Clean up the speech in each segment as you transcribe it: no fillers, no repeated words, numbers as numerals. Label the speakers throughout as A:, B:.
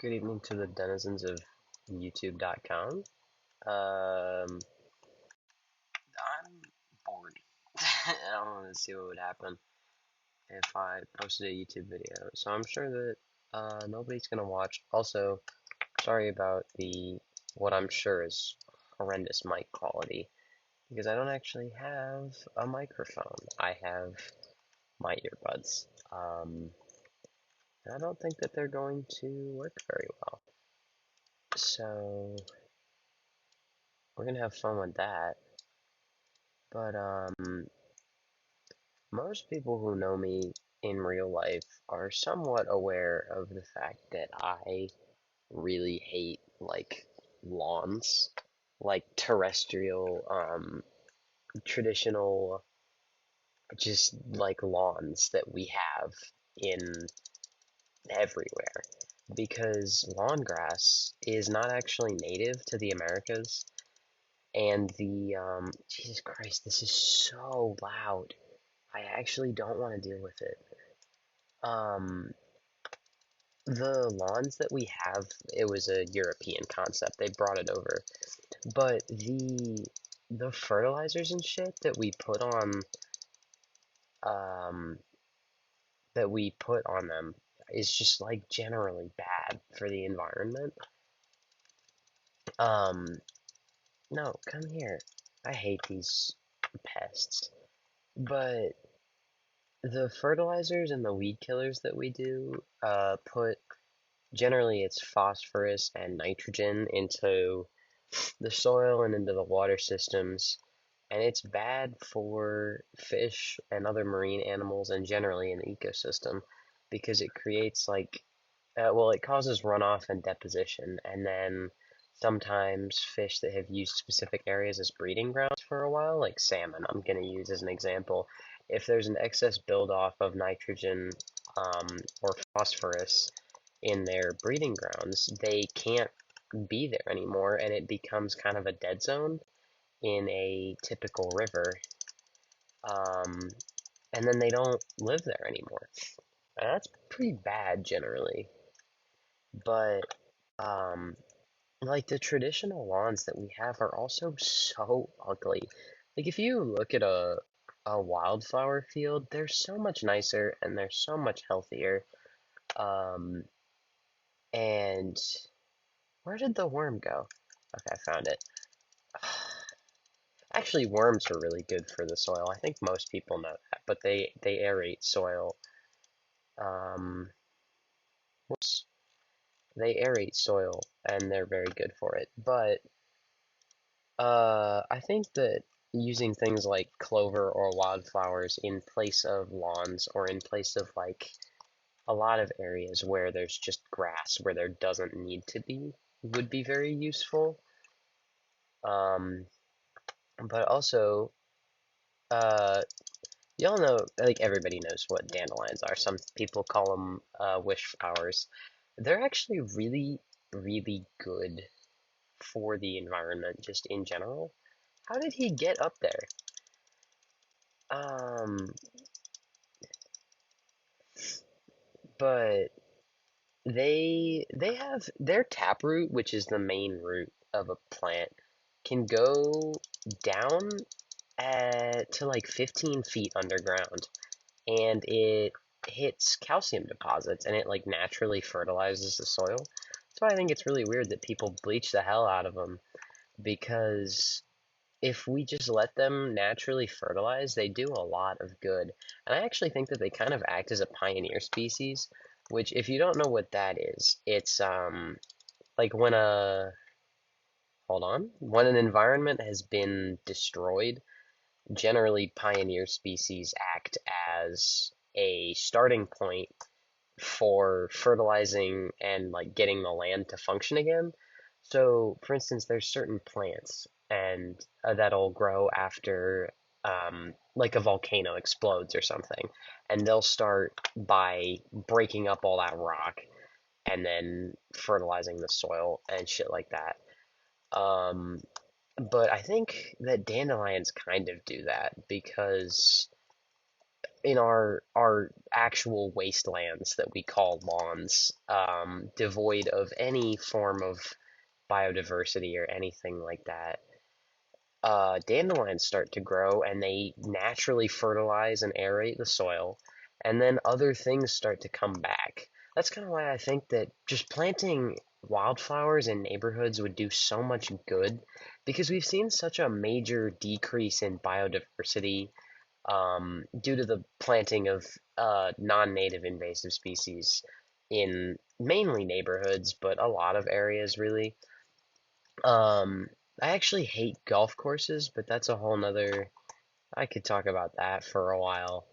A: Good evening to the denizens of YouTube.com. I'm bored. I want to see what would happen if I posted a YouTube video. So I'm sure that nobody's gonna watch. Also, sorry about the what I'm sure is horrendous mic quality because I don't actually have a microphone. I have my earbuds. And I don't think that they're going to work very well. So we're gonna have fun with that. But most people who know me in real life are somewhat aware of the fact that I really hate like lawns, like terrestrial, traditional, just like lawns that we have in everywhere. Because lawn grass is not actually native to the Americas, and Jesus Christ, this is so loud. I actually don't want to deal with it. Um, the lawns that we have, it was a European concept. They brought it over. But the fertilizers and shit um that we put on them is just like generally bad for the environment. Um, no, come here. I hate these pests. But the fertilizers and the weed killers that we do, put generally it's phosphorus and nitrogen into the soil and into the water systems, and it's bad for fish and other marine animals and generally in the ecosystem because it creates it causes runoff and deposition, and then sometimes fish that have used specific areas as breeding grounds for a while, like salmon, I'm going to use as an example. If there's an excess buildoff of nitrogen or phosphorus in their breeding grounds, they can't be there anymore, and it becomes kind of a dead zone in a typical river, um, and then they don't live there anymore. And that's pretty bad generally, but um, like the traditional lawns that we have are also so ugly. Like if you look at a wildflower field, they're so much nicer and they're so much healthier. Um, and where did the worm go? Okay, I found it. Actually, worms are really good for the soil. I think most people know that, but they aerate soil. Um, whoops. They aerate soil, and they're very good for it. But I think that using things like clover or wildflowers in place of lawns or in place of like a lot of areas where there's just grass where there doesn't need to be would be very useful. Um, but also, uh, y'all know, like everybody knows what dandelions are. Some people call them wish flowers. They're actually really, really good for the environment just in general. How did he get up there? Um, but they have their taproot, which is the main root of a plant, can go down to like 15 feet underground, and it hits calcium deposits and it like naturally fertilizes the soil. That's why I think it's really weird that people bleach the hell out of them because if we just let them naturally fertilize, they do a lot of good. And I actually think that they kind of act as a pioneer species, which if you don't know what that is, it's like when an environment has been destroyed, generally pioneer species act as a starting point for fertilizing and like getting the land to function again. So, for instance, there's certain plants and that'll grow after like a volcano explodes or something, and they'll start by breaking up all that rock and then fertilizing the soil and shit like that. Um, but I think that dandelions kind of do that because in our actual wastelands that we call lawns, devoid of any form of biodiversity or anything like that, dandelions start to grow and they naturally fertilize and aerate the soil, and then other things start to come back. That's kind of why I think that just planting wildflowers in neighborhoods would do so much good because we've seen such a major decrease in biodiversity due to the planting of non-native invasive species in mainly neighborhoods, but a lot of areas really. Um, I actually hate golf courses, but that's a whole nother. I could talk about that for a while.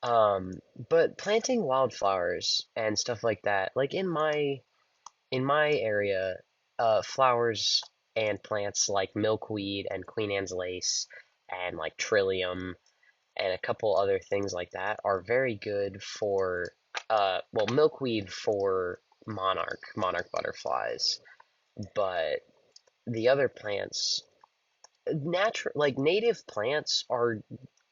A: Um, but planting wildflowers and stuff like that, like in my area, flowers and plants like milkweed and Queen Anne's lace and like trillium and a couple other things like that are very good for well, milkweed for monarch butterflies, but the other plants, natural like native plants are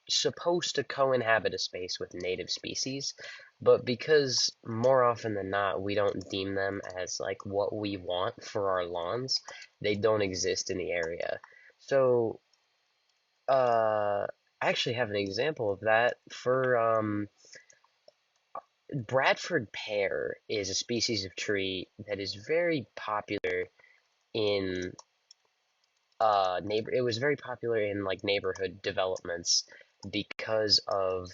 A: supposed to co-inhabit a space with native species, but because more often than not we don't deem them as like what we want for our lawns, they don't exist in the area. So I actually have an example of that for Bradford pear is a species of tree that is very popular in it was very popular in like neighborhood developments because of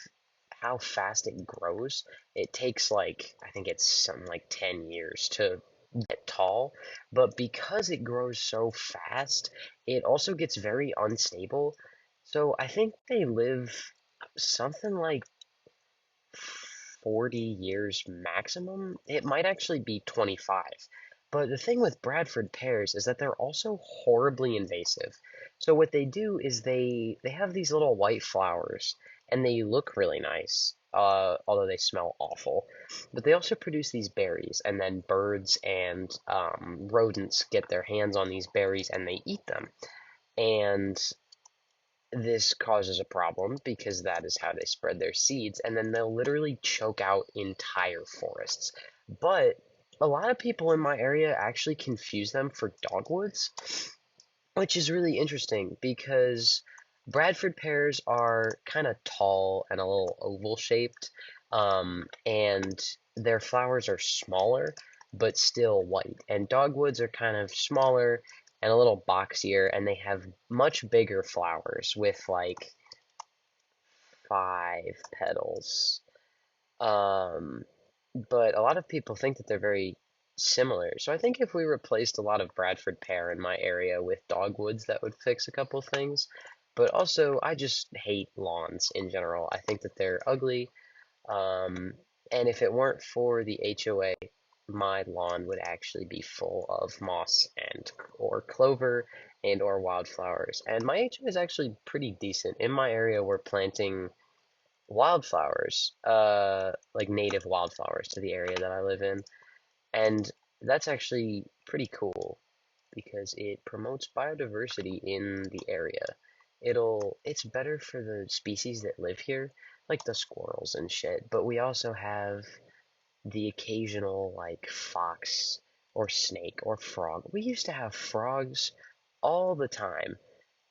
A: how fast it grows. It takes like I think it's something like 10 years to get tall, but because it grows so fast, it also gets very unstable. So I think they live something like 40 years maximum. It might actually be 25. But the thing with Bradford pears is that they're also horribly invasive. So what they do is they have these little white flowers and they look really nice, although they smell awful. But they also produce these berries, and then birds and rodents get their hands on these berries and they eat them. And this causes a problem because that is how they spread their seeds, and then they'll literally choke out entire forests. But a lot of people in my area actually confuse them for dogwoods, which is really interesting because Bradford pears are kind of tall and a little oval shaped, and their flowers are smaller but still white. And dogwoods are kind of smaller and a little boxier, and they have much bigger flowers with like 5 petals. Um, but a lot of people think that they're very similar. So I think if we replaced a lot of Bradford pear in my area with dogwoods, that would fix a couple things. But also, I just hate lawns in general. I think that they're ugly. Um, and if it weren't for the HOA, my lawn would actually be full of moss and or clover and or wildflowers. And my HOA is actually pretty decent. In my area, we're planting wildflowers, like native wildflowers to the area that I live in. And that's actually pretty cool because it promotes biodiversity in the area. It's better for the species that live here, like the squirrels and shit, but we also have the occasional like fox or snake or frog. We used to have frogs all the time,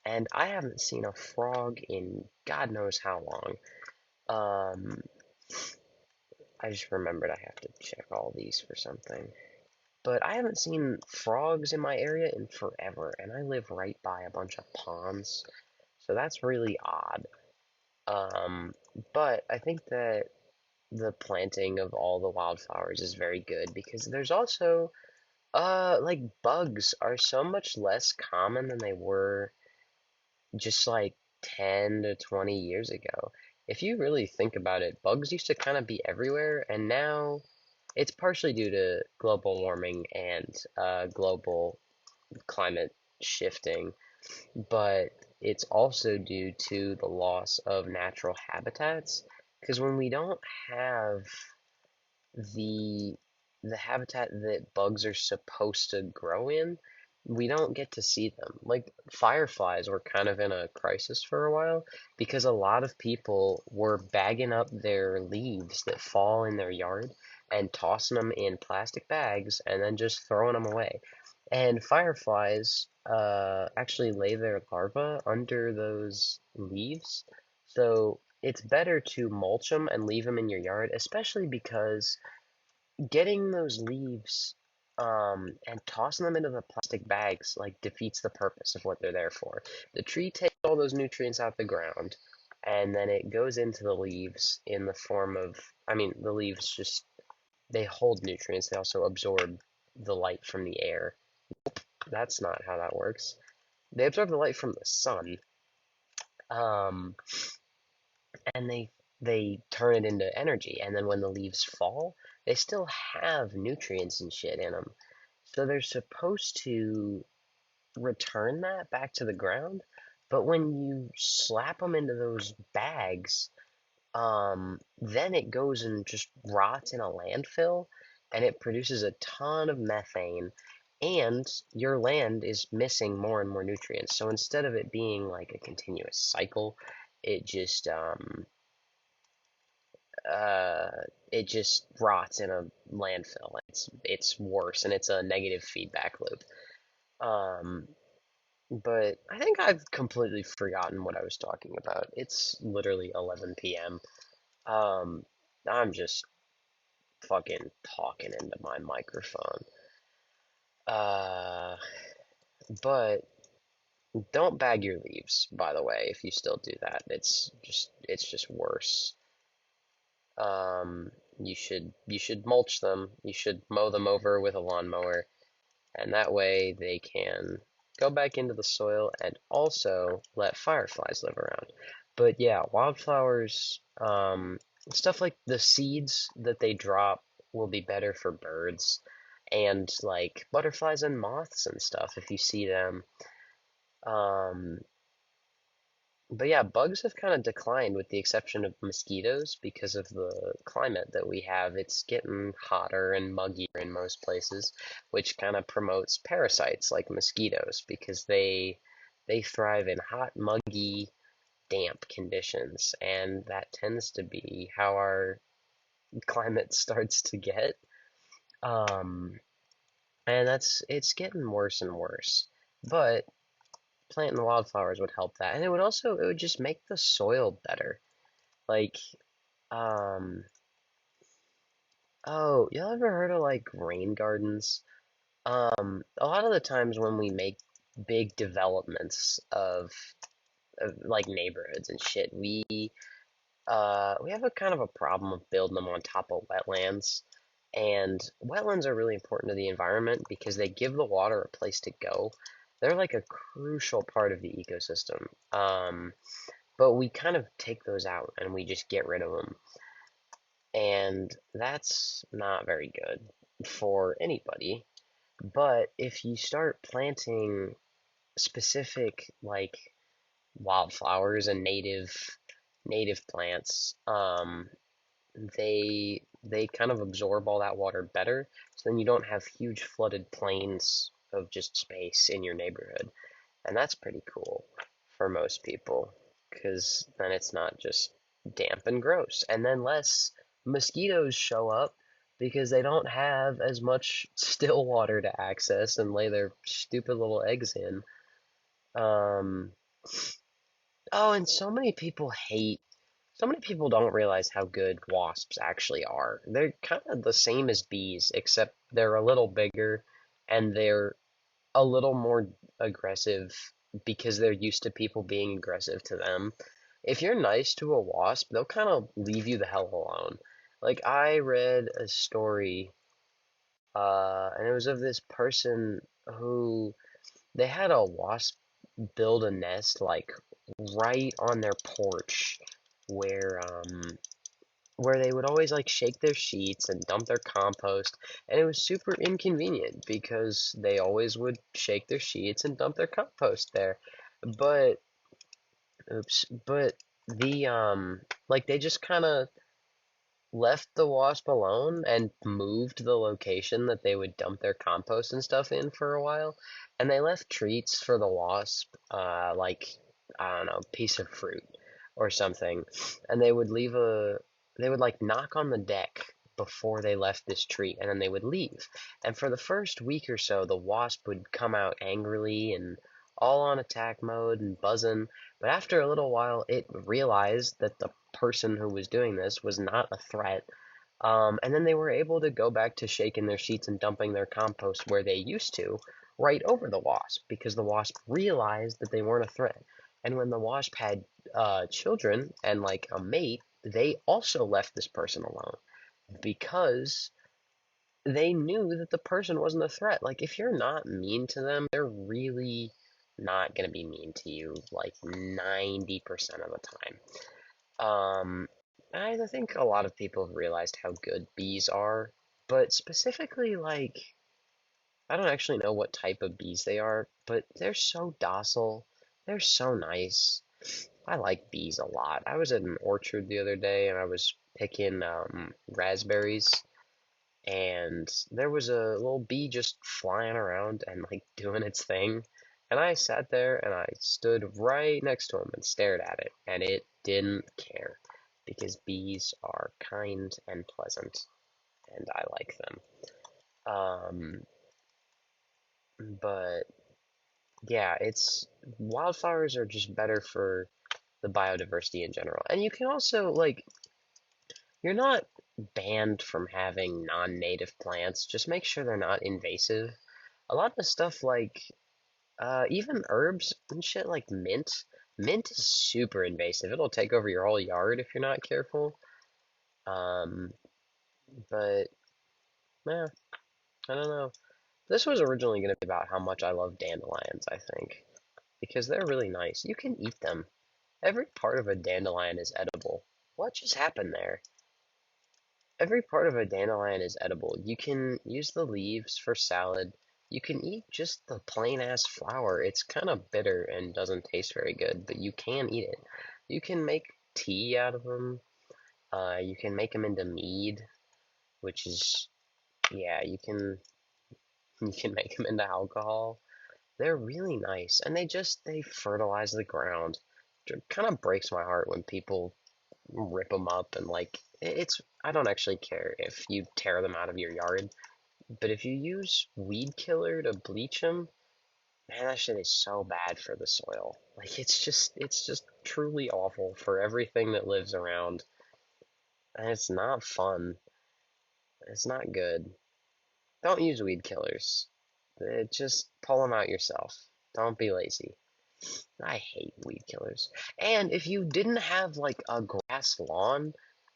A: and I haven't seen a frog in God knows how long. Um, I just remembered I have to check all these for something. But I haven't seen frogs in my area in forever, and I live right by a bunch of ponds, so that's really odd. Um, but I think that the planting of all the wildflowers is very good because there's also like bugs are so much less common than they were just like 10 to 20 years ago. If you really think about it, bugs used to kind of be everywhere, and now it's partially due to global warming and global climate shifting, but it's also due to the loss of natural habitats. Because when we don't have the the habitat that bugs are supposed to grow in, we don't get to see them. Like fireflies were kind of in a crisis for a while because a lot of people were bagging up their leaves that fall in their yard and tossing them in plastic bags and then just throwing them away. And fireflies actually lay their larvae under those leaves. So it's better to mulch them and leave them in your yard, especially because getting those leaves and tossing them into the plastic bags like defeats the purpose of what they're there for. The tree takes all those nutrients out the ground and then it goes into the leaves in the form of, I mean, the leaves just they hold nutrients. They also absorb the light from the air. That's not how that works. They absorb the light from the sun. Um, and they turn it into energy. And then when the leaves fall, they still have nutrients and shit in them. So they're supposed to return that back to the ground. But when you slap them into those bags, then it goes and just rots in a landfill and it produces a ton of methane. And your land is missing more and more nutrients. So instead of it being like a continuous cycle, it just uh, it just rots in a landfill. It's worse, and it's a negative feedback loop. Um, but I think I've completely forgotten what I was talking about. It's literally 11 p.m. Um, I'm just fucking talking into my microphone. Uh, but don't bag your leaves, by the way, if you still do that. It's just worse. You should mulch them. You should mow them over with a lawnmower, and that way they can go back into the soil and also let fireflies live around. But yeah, wildflowers, stuff like the seeds that they drop will be better for birds and like butterflies and moths and stuff if you see them. Um, but yeah, bugs have kind of declined with the exception of mosquitoes because of the climate that we have. It's getting hotter and muggier in most places, which kind of promotes parasites like mosquitoes because they thrive in hot, muggy, damp conditions, and that tends to be how our climate starts to get. Um, and it's getting worse and worse. But planting wildflowers would help that, and it would just make the soil better. Like, um, oh, y'all ever heard of like rain gardens? A lot of the times when we make big developments of like neighborhoods and shit, we have a kind of a problem of building them on top of wetlands. And wetlands are really important to the environment because they give the water a place to go. They're like a crucial part of the ecosystem. But we kind of take those out and we just get rid of them. And that's not very good for anybody. But if you start planting specific like wildflowers and native plants, they kind of absorb all that water better. So then you don't have huge flooded plains of just space in your neighborhood. And that's pretty cool for most people because then it's not just damp and gross. And then less mosquitoes show up because they don't have as much still water to access and lay their stupid little eggs in. Um, oh, and so many people don't realize how good wasps actually are. They're kind of the same as bees, except they're a little bigger and they're a little more aggressive because they're used to people being aggressive to them. If you're nice to a wasp, they'll kind of leave you the hell alone. Like I read a story, and it was of this person who they had a wasp build a nest like right on their porch where where they would always like shake their sheets and dump their compost, and it was super inconvenient because they always would shake their sheets and dump their compost there. But oops, but the like they just kind of left the wasp alone and moved the location that they would dump their compost and stuff in for a while. And they left treats for the wasp, like, I don't know, piece of fruit or something. And they would like knock on the deck before they left this treat, and then they would leave. And for the first week or so, the wasp would come out angrily and all on attack mode and buzzing. But after a little while, it realized that the person who was doing this was not a threat. And then they were able to go back to shaking their sheets and dumping their compost where they used to, right over the wasp, because the wasp realized that they weren't a threat. And when the wasp had children and like a mate, they also left this person alone because they knew that the person wasn't a threat. Like, if you're not mean to them, they're really not going to be mean to you like 90% of the time. Um, I think a lot of people have realized how good bees are, but specifically, like, I don't actually know what type of bees they are, but they're so docile. They're so nice. I like bees a lot. I was at an orchard the other day and I was picking raspberries, and there was a little bee just flying around and like doing its thing. And I sat there and I stood right next to him and stared at it, and it didn't care because bees are kind and pleasant, and I like them. But yeah, it's wildflowers are just better for the biodiversity in general. And you can also like you're not banned from having non-native plants. Just make sure they're not invasive. A lot of stuff like even herbs and shit like mint. Mint is super invasive. It'll take over your whole yard if you're not careful. Um, but yeah, I don't know. This was originally going to be about how much I love dandelions, I think, because they're really nice. You can eat them. Every part of a dandelion is edible. What just happened there? Every part of a dandelion is edible. You can use the leaves for salad. You can eat just the plain ass flower. It's kind of bitter and doesn't taste very good, but you can eat it. You can make tea out of them. You can make them into mead, which is, yeah, you can make them into alcohol. They're really nice, and they fertilize the ground. It kind of breaks my heart when people rip them up and like it's I don't actually care if you tear them out of your yard, but if you use weed killer to bleach them, man, that shit is so bad for the soil. Like it's just truly awful for everything that lives around, and it's not fun. It's not good. Don't use weed killers. Just pull them out yourself. Don't be lazy. I hate weed killers. And if you didn't have like a grass lawn,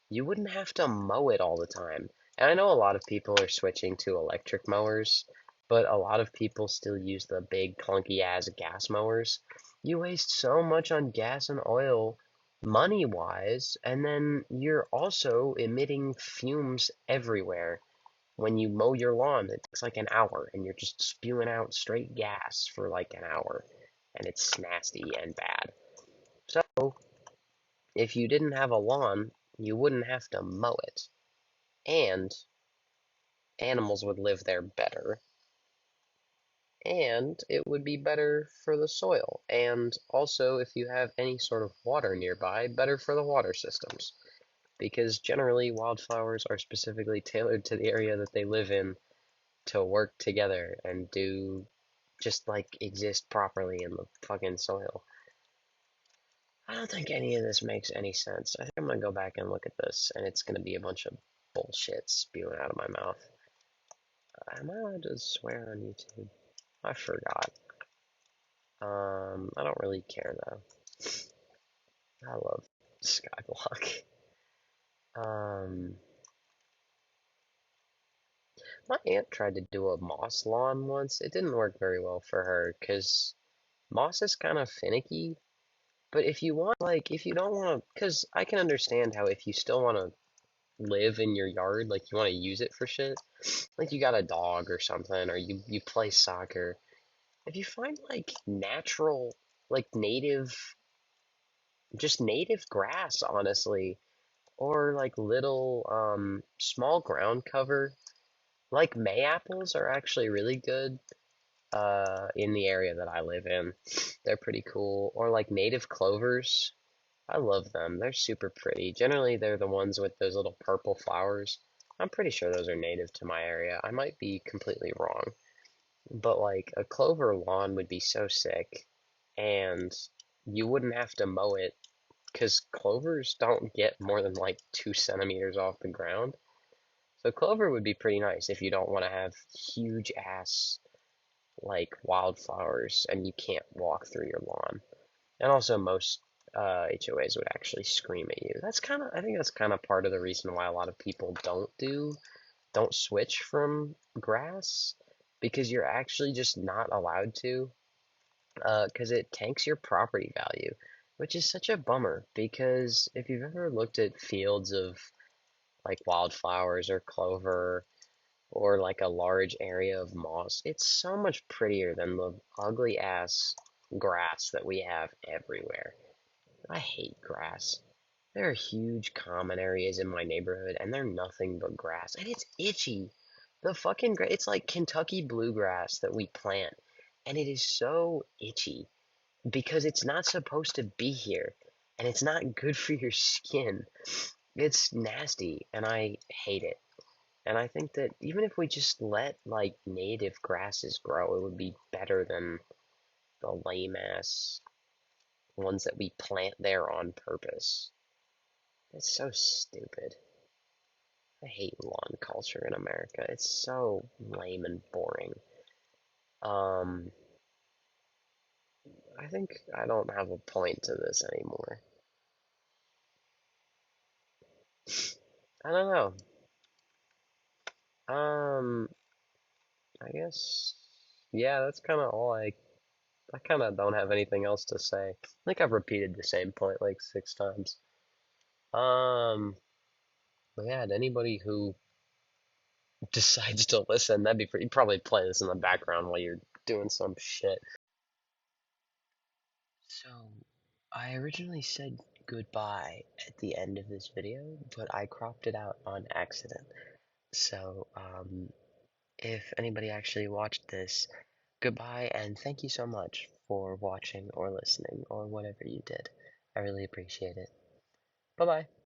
A: you wouldn't have to mow it all the time. And I know a lot of people are switching to electric mowers, but a lot of people still use the big clunky ass gas mowers. You waste so much on gas and oil money wise, and then you're also emitting fumes everywhere. When you mow your lawn, it takes like an hour, and you're just spewing out straight gas for like an hour, and it's nasty and bad. So, if you didn't have a lawn, you wouldn't have to mow it, and animals would live there better, and it would be better for the soil, and also, if you have any sort of water nearby, better for the water systems. Because generally, wildflowers are specifically tailored to the area that they live in to work together and do just like exist properly in the fucking soil. I don't think any of this makes any sense. I think I'm gonna go back and look at this, and it's gonna be a bunch of bullshit spewing out of my mouth. Am I allowed to swear on YouTube? I forgot. I don't really care though. I love skyblock. Um, my aunt tried to do a moss lawn once. It didn't work very well for her because moss is kind of finicky. But if you want, like, if you don't want to, because I can understand how if you still want to live in your yard, like you want to use it for shit, like you got a dog or something, or you play soccer. If you find like natural, like native, just native grass, honestly, or like little small ground cover. Like May apples are actually really good in the area that I live in. They're pretty cool. Or like native clovers. I love them. They're super pretty. Generally, they're the ones with those little purple flowers. I'm pretty sure those are native to my area. I might be completely wrong. But like a clover lawn would be so sick, and you wouldn't have to mow it because clovers don't get more than like 2 centimeters off the ground. So clover would be pretty nice if you don't want to have huge ass like wildflowers and you can't walk through your lawn. And also most HOAs would actually scream at you. I think that's kind of part of the reason why a lot of people don't switch from grass because you're actually just not allowed to because it tanks your property value, which is such a bummer because if you've ever looked at fields of like wildflowers or clover or like a large area of moss, it's so much prettier than the ugly ass grass that we have everywhere. I hate grass. There are huge common areas in my neighborhood and they're nothing but grass and it's itchy. It's like Kentucky bluegrass that we plant and it is so itchy because it's not supposed to be here and it's not good for your skin. It's nasty and I hate it. And I think that even if we just let like native grasses grow, it would be better than the lame ass ones that we plant there on purpose. It's so stupid. I hate lawn culture in America. It's so lame and boring. Um, I think I don't have a point to this anymore. I don't know. Um, I guess, yeah, that's kind of all I kind of don't have anything else to say. I think I've repeated the same point like 6 times. Um, but yeah, to anybody who decides to listen, that'd be pretty, you'd probably play this in the background while you're doing some shit. So, I originally said goodbye at the end of this video, but I cropped it out on accident. So, if anybody actually watched this, goodbye and thank you so much for watching or listening or whatever you did. I really appreciate it. Bye bye.